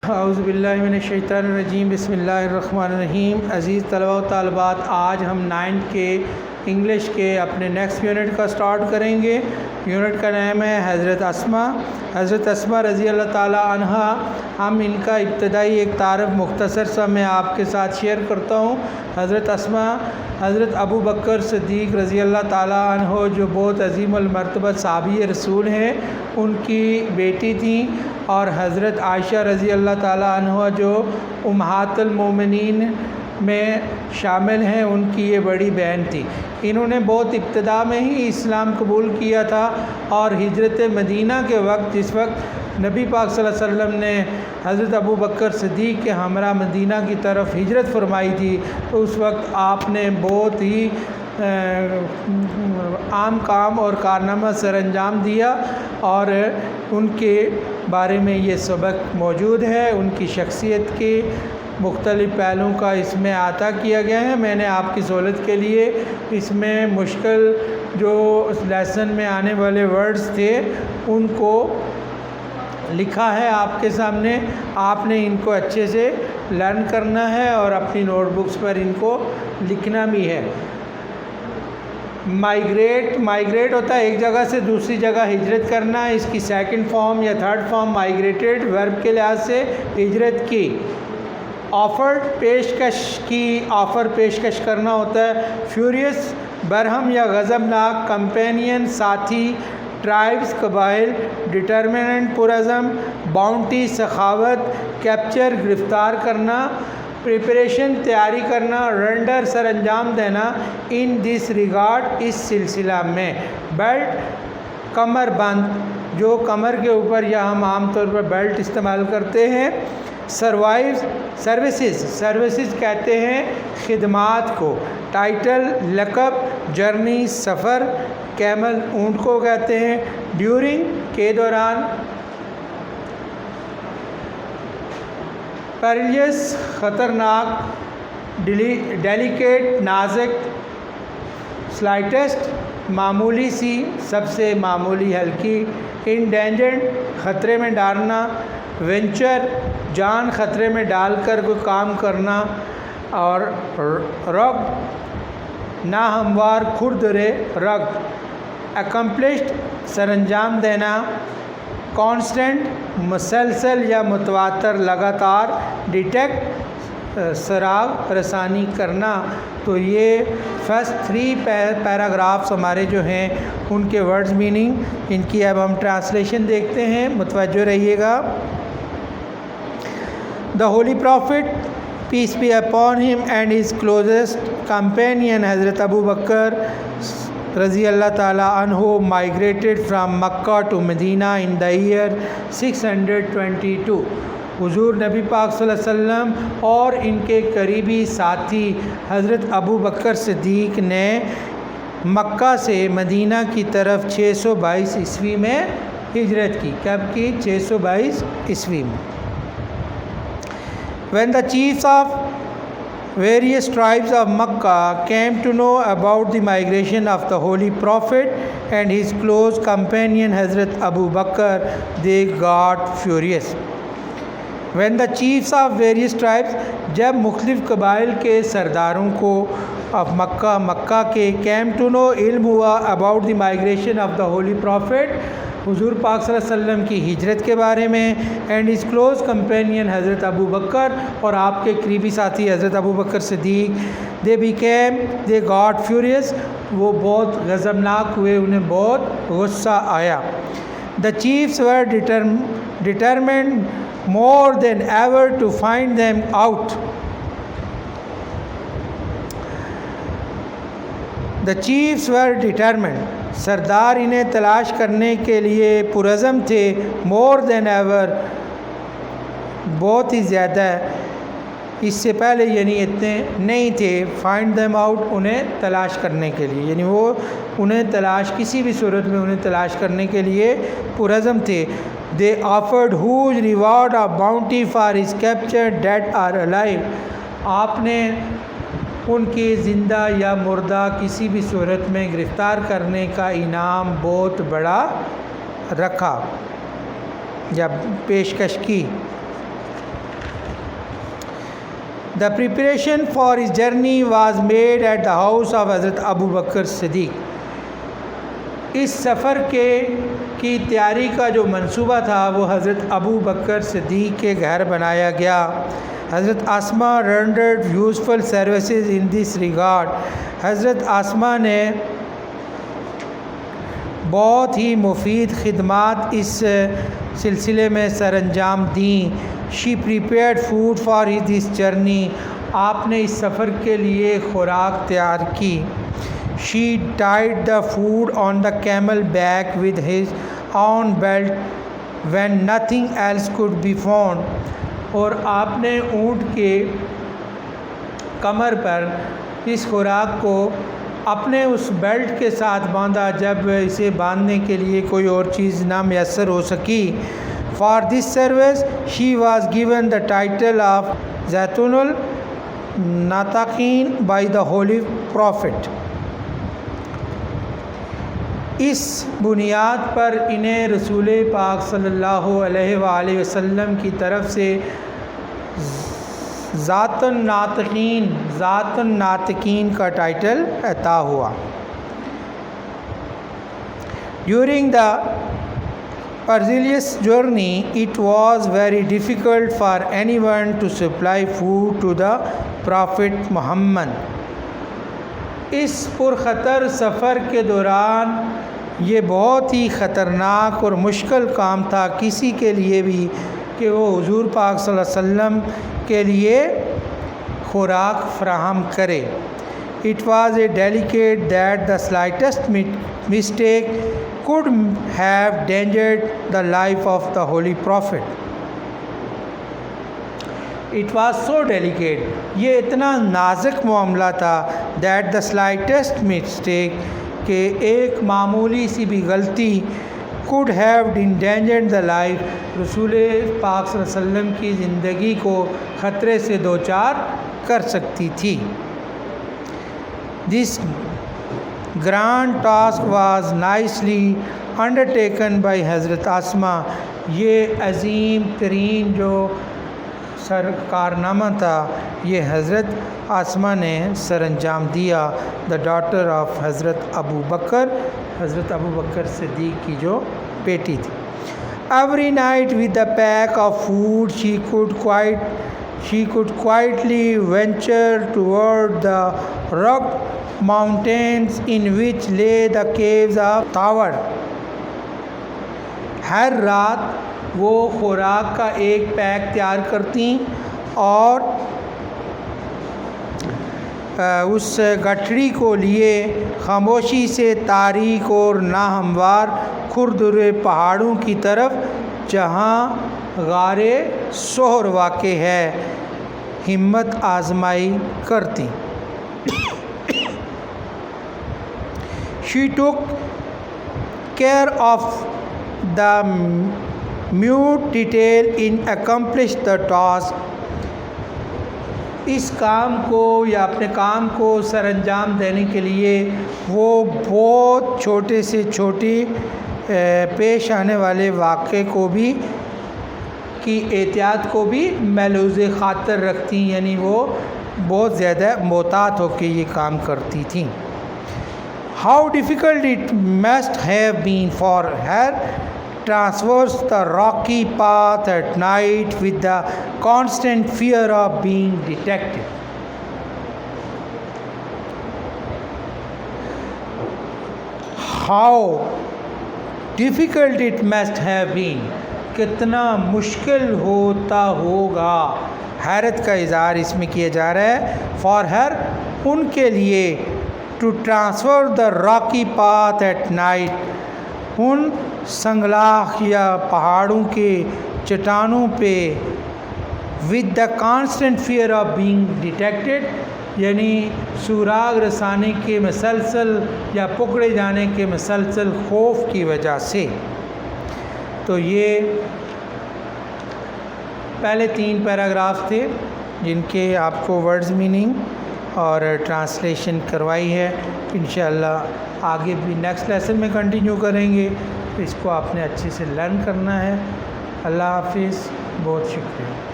اعوذ باللہ من الشیطان الرجیم، بسم اللہ الرحمن الرحیم۔ عزیز طلباء و طالبات، آج ہم 9th کے انگلش کے اپنے نیکسٹ یونٹ کا سٹارٹ کریں گے۔ یونٹ کا نام ہے حضرت اسماء۔ حضرت اسماء رضی اللہ تعالیٰ عنہا، ہم ان کا ابتدائی ایک تعارف مختصر سا میں آپ کے ساتھ شیئر کرتا ہوں۔ حضرت اسماء حضرت ابو بکر صدیق رضی اللہ تعالیٰ عنہ، جو بہت عظیم المرتبہ صحابی رسول ہیں، ان کی بیٹی تھیں، اور حضرت عائشہ رضی اللہ تعالیٰ عنہ جو امہات المومنین میں شامل ہیں، ان کی یہ بڑی بہن تھی۔ انہوں نے بہت ابتدا میں ہی اسلام قبول کیا تھا، اور ہجرت مدینہ کے وقت، جس وقت نبی پاک صلی اللہ علیہ وسلم نے حضرت ابو بکر صدیق کے ہمراہ مدینہ کی طرف ہجرت فرمائی تھی، تو اس وقت آپ نے بہت ہی عام کام اور کارنامہ سر انجام دیا، اور ان کے بارے میں یہ سبق موجود ہے۔ ان کی شخصیت کے مختلف پہلوؤں کا اس میں احاطہ کیا گیا ہے۔ میں نے آپ کی سہولت کے لیے اس میں مشکل جو لیسن میں آنے والے ورڈز تھے ان کو لکھا ہے آپ کے سامنے۔ آپ نے ان کو اچھے سے لرن کرنا ہے اور اپنی نوٹ بکس پر ان کو لکھنا بھی ہے۔ مائیگریٹ ہوتا ہے ایک جگہ سے دوسری جگہ ہجرت کرنا۔ اس کی سیکنڈ فارم یا تھرڈ فارم مائیگریٹڈ، ورب کے لحاظ سے ہجرت کی۔ آفرڈ، پیشکش کی، آفر پیشکش کرنا ہوتا ہے۔ فیوریس، برہم یا غضبناک۔ کمپینین، ساتھی۔ ٹرائبس، قبائل۔ ڈٹرمننٹ، پرعزم۔ باؤنٹی، سخاوت۔ کیپچر، گرفتار کرنا۔ پریپریشن، تیاری کرنا۔ رینڈر، سر انجام دینا۔ ان دس ریگارڈ، اس سلسلہ میں۔ بیلٹ، کمر بند، جو کمر کے اوپر یا ہم عام طور پر بیلٹ استعمال کرتے ہیں۔ سروائیو، سروسز کہتے ہیں خدمات کو۔ ٹائٹل، لقب۔ جرنی، سفر۔ کیمل، اونٹ کو کہتے ہیں۔ ڈیورنگ، کے دوران۔ پیریلیس، خطرناک۔ ڈیلیکیٹ، نازک۔ سلائٹسٹ، معمولی سی، سب سے معمولی، ہلکی۔ انڈینجرڈ، خطرے میں ڈالنا۔ وینچر، جان خطرے میں ڈال کر کوئی کام کرنا۔ اور رگ، ناہموار، کھردرے، رگ۔ اکمپلشڈ، سر انجام دینا۔ کانسٹنٹ، مسلسل یا متواتر، لگاتار۔ ڈیٹیکٹ، سراغ رسانی کرنا۔ تو یہ فرسٹ 3 پیراگرافس ہمارے جو ہیں ان کے ورڈز میننگ، ان کی اب ہم ٹرانسلیشن دیکھتے ہیں، متوجہ رہیے گا۔ The Holy Prophet, peace be upon him, and his closest companion Hazrat Abu Bakr رضی اللہ تعالیٰ عنہ migrated from Makkah to Medina in the year 622۔ حضور نبی پاک صلی اللہ علیہ وسلم اور ان کے قریبی ساتھی حضرت ابو بکر صدیق نے مکہ سے مدینہ کی طرف 622 عیسوی میں ہجرت کی۔ کب کی؟ 622 عیسوی میں۔ When the chiefs of various tribes of Makkah came to know about the migration of the Holy Prophet and his close companion Hazrat Abu Bakr, they got furious۔ When the chiefs of various tribes، جب مختلف قبائل کے سرداروں کو of مکہ کے came to know، علم ہوا about the migration of the Holy Prophet، حضور پاک صلی اللہ علیہ وسلم کی ہجرت کے بارے میں، اینڈ his close companion حضرت ابو بکر، اور آپ کے قریبی ساتھی حضرت ابو بکر صدیق، they got furious، وہ بہت غضبناک ہوئے، انہیں بہت غصہ آیا۔ The chiefs were determined more than ever to find them out۔ The chiefs were determined، سردار انہیں تلاش کرنے کے لیے پرعزم تھے، more than ever، بہت ہی زیادہ، اس سے پہلے یعنی اتنے نہیں تھے، find them out، انہیں تلاش کرنے کے لیے، یعنی وہ انہیں تلاش کسی بھی صورت میں انہیں تلاش کرنے کے لیے پرعزم تھے۔ They offered huge reward of bounty for his capture, dead or alive۔ آپ نے ان کی زندہ یا مردہ کسی بھی صورت میں گرفتار کرنے کا انعام بہت بڑا رکھا یا پیشکش کی۔ The preparation for his journey was made at the house of Hazrat Abu Bakr Siddiq. اس سفر کی تیاری کا جو منصوبہ تھا وہ حضرت ابو بکر صدیق کے گھر بنایا گیا. حضرت Asma rendered useful services in this regard. حضرت آسمہ نے بہت ہی مفید خدمات اس سلسلے میں سر انجام دیں. She prepared food for this journey. آپ نے اس سفر کے لیے خوراک تیار کی. She tied the food on the camel back with his own belt when nothing else could be found. اور آپ نے اونٹ کے کمر پر اس خوراک کو اپنے اس بیلٹ کے ساتھ باندھا جب اسے باندھنے کے لیے کوئی اور چیز نہ میسر ہو سکی. For this service she was given the title of Zaitunul Nataqin by the Holy Prophet. اس بنیاد پر انہیں رسول پاک صلی اللہ علیہ وآلہ وسلم کی طرف سے ذات الناطقین کا ٹائٹل عطا ہوا. During the perilous journey, it was very difficult for anyone to supply food to the Prophet Muhammad. اس پرخطر سفر کے دوران یہ بہت ہی خطرناک اور مشکل کام تھا کسی کے لیے بھی کہ وہ حضور پاک صلی اللہ علیہ وسلم کے لیے خوراک فراہم کرے. It was a delicate that the slightest mistake could have endangered the life of the Holy Prophet. It was so delicate. یہ اتنا نازک معاملہ تھا that the slightest mistake کہ ایک معمولی سی بھی غلطی could have endangered the life رسول پاک صلی اللہ علیہ وسلم کی زندگی کو خطرے سے دوچار کر سکتی تھی. This grand task was nicely undertaken by حضرت آسمہ. یہ عظیم ترین جو کارنامہ تھا یہ حضرت آسمہ نے سر انجام دیا. دا ڈاٹر آف حضرت ابو بکر، حضرت ابو بکر صدیق کی جو بیٹی تھی. Every night with the pack of food she could quietly venture toward the rugged mountains in which lay the caves of Thawr. ہر رات وہ خوراک کا ایک پیک تیار کرتی اور اس گٹھڑی کو لیے خاموشی سے تاریک اور ناہموار کھردرے پہاڑوں کی طرف جہاں غار سہر واقع ہے ہمت آزمائی کرتی. She took care of the minute detail in accomplish the task. اس کام کو یا اپنے کام کو سر انجام دینے کے لیے وہ بہت چھوٹے سے چھوٹی پیش آنے والے واقعے کو بھی کی احتیاط کو بھی ملحوظ خاطر رکھتی، یعنی وہ بہت زیادہ محتاط ہو کے یہ کام کرتی تھیں. How difficult it must have been for her traverse the rocky path at night with the constant fear of being detected. How difficult it must have been. کتنا مشکل ہوتا ہوگا. حیرت کا اظہار اس میں کیا جا رہا ہے. For her ان کے لیے to transfer the rocky path at night. ان سنگلاخ یا پہاڑوں کے چٹانوں پہ with the constant fear of being detected یعنی سراغ رسانے کے مسلسل یا پکڑے جانے کے مسلسل خوف کی وجہ سے. تو یہ پہلے 3 پیراگراف تھے جن کے آپ کو ورڈز میننگ اور ٹرانسلیشن کروائی ہے. انشاءاللہ آگے بھی نیکسٹ لیسن میں کنٹینیو کریں گے. اس کو آپ نے اچھے سے لرن کرنا ہے. اللہ حافظ. بہت شکریہ.